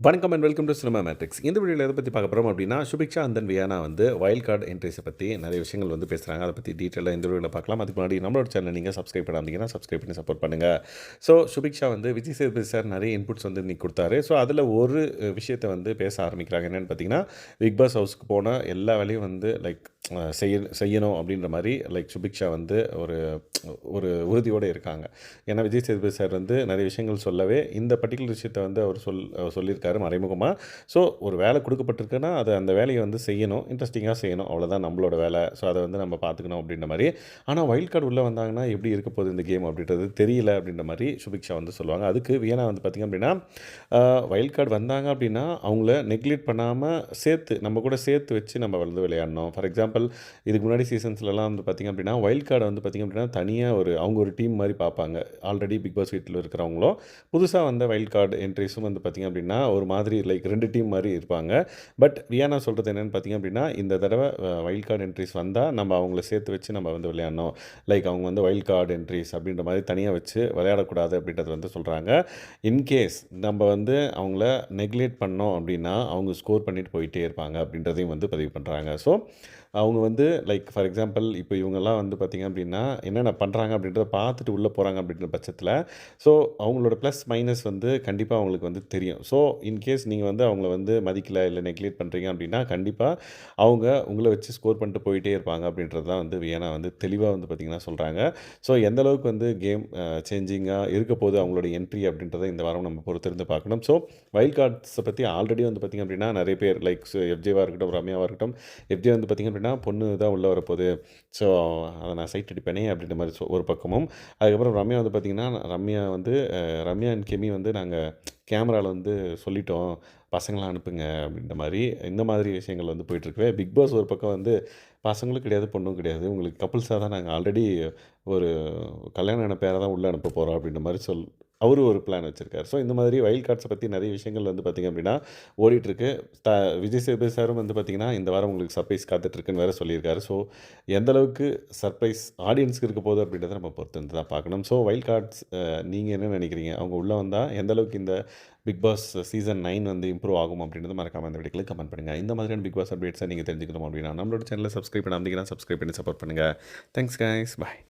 வணக்கம் and welcome to cinema matrix. இந்த வீடியோவில் எதை பற்றி பார்க்க போகிறோம் அப்படின்னா, சுபிக்ஷா அண்ட் தென் வியானா வந்து வைல்ட் கார்டு என்ட்ரிஸை பற்றி நிறைய விஷயங்கள் வந்து பேசுகிறாங்க. அதை பற்றி டீட்டெயிலாக இந்த வீடியோவில் பார்க்கலாம். அதுக்கு முன்னாடி நம்மளோட சேனல் நீங்கள் சப்ஸ்கிரைப் பண்ணாதீங்கன்னா சப்ஸ்கிரைப் பண்ணி சப்போர்ட் பண்ணுங்கள். ஸோ சுபிக்ஷா வந்து விஜய் சேதுபதி சார் நிறைய இன்புட்ஸ் வந்து இன்னைக்கு கொடுத்தாரு. ஸோ அதில் ஒரு விஷயத்தை வந்து பேச ஆரம்பிக்கிறாங்க. என்னென்னு பார்த்தீங்கன்னா, பிக் பாஸ் ஹவுஸ்க்கு போன எல்லா வேலையும் வந்து செய்யணும் அப்படின்ற மாதிரி சுபிக்ஷா வந்து ஒரு ஒரு உறுதியோடு இருக்காங்க. ஏன்னா விஜய் சேதுபதி சார் வந்து நிறைய விஷயங்கள் சொல்லவே இந்த பர்டிகுலர் விஷயத்தை வந்து அவர் சொல்லியிருக்காரு மறைமுகமாக. ஸோ ஒரு வேலை கொடுக்கப்பட்டிருக்குன்னா அதை அந்த வேலையை வந்து செய்யணும், இன்ட்ரெஸ்டிங்காக செய்யணும், அவ்வளோதான் நம்மளோட வேலை. ஸோ அதை வந்து நம்ம பார்த்துக்கணும் அப்படின்ற மாதிரி. ஆனால் வைல்ட் கார்டு உள்ளே வந்தாங்கன்னா எப்படி இருக்க போகுது இந்த கேம் அப்படின்றது தெரியல அப்படின்ற மாதிரி சுபிக்ஷா வந்து சொல்லுவாங்க. அதுக்கு வியனா வந்து பார்த்திங்க அப்படின்னா, வைல்ட் கார்டு வந்தாங்க அப்படின்னா அவங்கள நெக்லெக்ட் பண்ணாமல் நம்ம கூட சேர்த்து வச்சு நம்ம வந்து விளையாடணும். ஃபார் எக்ஸாம்பிள் இதுக்கு முன்னாடி சீசன்ஸ்லலாம் வந்து பார்த்திங்க அப்படின்னா வைல்ட் கார்டை வந்து பார்த்திங்க அப்படின்னா தனியாக அவங்க ஒரு டீம் மாதிரி பார்ப்பாங்க. ஆல்ரெடி பிக் பாஸ் வீட்டில் இருக்கிறவங்களும் புதுசாக வந்த வைல்ட் கார்டு என்ட்ரிஸும் வந்து பார்த்திங்க அப்படின்னா ஒரு மாதிரி 2 டீம் மாதிரி இருப்பாங்க. பட் வியானா சொல்கிறது என்னென்னு பார்த்திங்க அப்படின்னா, இந்த தடவை வைல்ட் கார்டு என்ட்ரிஸ் வந்தால் நம்ம அவங்கள சேர்த்து வச்சு நம்ம வந்து விளையாடணும். அவங்க வந்து வைல்ட் கார்டு என்ட்ரிஸ் அப்படின்ற மாதிரி தனியாக வச்சு விளையாடக்கூடாது அப்படின்றத வந்து சொல்கிறாங்க. இன்கேஸ் நம்ம வந்து அவங்கள நெக்லெக்ட் பண்ணோம் அப்படின்னா அவங்க ஸ்கோர் பண்ணிட்டு போயிட்டே இருப்பாங்க அப்படின்றதையும் வந்து பதிவு பண்ணுறாங்க. ஸோ அவங்க வந்து ஃபார் எக்ஸாம்பிள் இப்போ இவங்கெல்லாம் வந்து பார்த்திங்க அப்படின்னா என்னென்ன பண்ணுறாங்க அப்படின்றத பார்த்துட்டு உள்ளே போகிறாங்க அப்படின்ற பட்சத்தில் ஸோ அவங்களோட ப்ளஸ் மைனஸ் வந்து கண்டிப்பாக அவங்களுக்கு வந்து தெரியும். ஸோ இன்கேஸ் நீங்கள் வந்து அவங்கள வந்து மதிக்கலை இல்லை நெக்லெக்ட் பண்ணுறீங்க அப்படின்னா கண்டிப்பாக அவங்க உங்களை வச்சு ஸ்கோர் பண்ணிட்டு போயிட்டே இருப்பாங்க அப்படின்றது தான் வந்து வியனா வந்து தெளிவாக வந்து பார்த்திங்கன்னா சொல்கிறாங்க. ஸோ எந்த அளவுக்கு வந்து கேம் சேஞ்சிங்காக இருக்க போது அவங்களோட என்ட்ரி அப்படின்றத இந்த வாரம் நம்ம பொறுத்திருந்து பார்க்கணும். ஸோ வைல்ட் கார்ட்ஸை பற்றி ஆல்ரெடி வந்து பார்த்திங்க அப்படின்னா நிறைய பேர் எஃப்ஜேவாக இருக்கட்டும், ரம்யாவாக இருக்கட்டும், எஃப்ஜே வந்து பார்த்திங்க அப்படின்னா பொண்ணு தான் உள்ளே வரப்போகுது, ஸோ அதை நான் சைட் அடிப்பேனே அப்படின்ற மாதிரி ஒரு பக்கமும். அதுக்கப்புறம் ரம்யா வந்து பார்த்திங்கன்னா ரம்யா அண்ட் கெமி வந்து நாங்கள் கேமராவில் வந்து சொல்லிட்டோம், பசங்களாம் அனுப்புங்க அப்படின்ற மாதிரி இந்த மாதிரி விஷயங்கள் வந்து போயிட்டுருக்குவே. பிக் பாஸ் ஒரு பக்கம் வந்து பசங்களும் கிடையாது, பொண்ணும் கிடையாது, உங்களுக்கு கப்புள்ஸாக தான் நாங்கள் ஆல்ரெடி ஒரு கல்யாணம் ஆன பேரை தான் உள்ளே அனுப்ப போகிறோம் அப்படின்ற மாதிரி அவரு ஒரு பிளான் வச்சுருக்காரு. ஸோ இந்த மாதிரி வைல்ட் கார்ட்ஸை பற்றி நிறைய விஷயங்கள் வந்து பார்த்திங்க அப்படின்னா ஓடிட்டுருக்கு. விஜய் சேதுபதி சாரும் வந்து பார்த்திங்கன்னா இந்த வாரம் உங்களுக்கு சர்ப்ரைஸ் காத்துட்ருக்குன்னு வேறு சொல்லியிருக்காரு. ஸோ எந்த அளவுக்கு சர்ப்ரைஸ் ஆடியன்ஸுக்கு இருக்க போகுது அப்படின்றத நம்ம பொறுத்து வந்து தான் பார்க்கணும். ஸோ வைல்ட் கார்ட்ஸ் நீங்கள் என்ன நினைக்கிறீங்க? அவங்க உள்ளே வந்தால் எந்த அளவுக்கு இந்த பிக் பாஸ் சீசன் 9 வந்து இம்ப்ரூவ் ஆகும் அப்படின்றது மறக்காமல் இந்த வீடியோக்கு கமெண்ட் பண்ணுங்கள். இந்த மாதிரியான பிக் பாஸ் அப்டேட்ஸை நீங்கள் தெரிஞ்சுக்கணும் அப்படின்னா நம்மளோட சேனலை சப்ஸ்கிரைப் பண்ணாமல் சப்ஸ்கிரைப் பண்ணி சப்போர்ட் பண்ணுங்கள். தேங்க்ஸ் கைஸ், பாய்.